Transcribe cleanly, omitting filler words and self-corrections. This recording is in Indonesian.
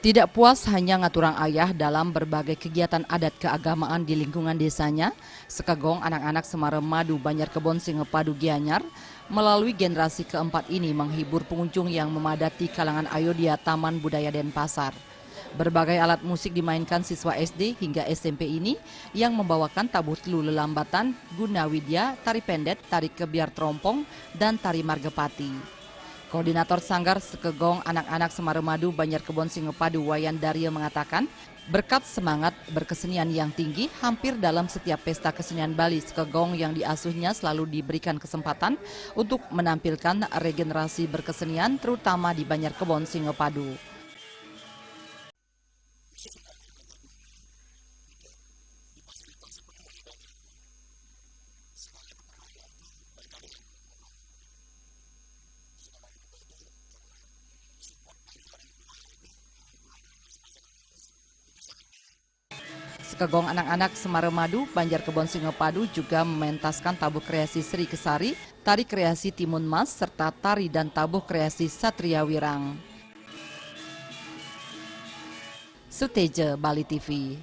Tidak puas hanya ngaturang ayah dalam berbagai kegiatan adat keagamaan di lingkungan desanya, Sekegong anak-anak Semarang Madu Banjarkebon Singepadu Gianyar melalui generasi keempat ini menghibur pengunjung yang memadati kalangan Ayodhya Taman Budaya Denpasar. Berbagai alat musik dimainkan siswa SD hingga SMP ini yang membawakan tabuh telu lelambatan, guna widya, tari pendet, tari kebiar trompong, dan tari margapati. Koordinator Sanggar Sekegong Anak-anak Semarang Madu Banjarkebon Singepadu Wayan Daryo mengatakan, berkat semangat berkesenian yang tinggi, hampir dalam setiap pesta kesenian Bali, Sekegong yang diasuhnya selalu diberikan kesempatan untuk menampilkan regenerasi berkesenian terutama di Banjarkebon Singepadu. Sekegong anak-anak Semarang Madu Banjarkebon Singepadu juga mementaskan tabuh kreasi Sri Kesari, tari kreasi Timun Mas, serta tari dan tabuh kreasi Satria Wirang. Suteja, Bali TV.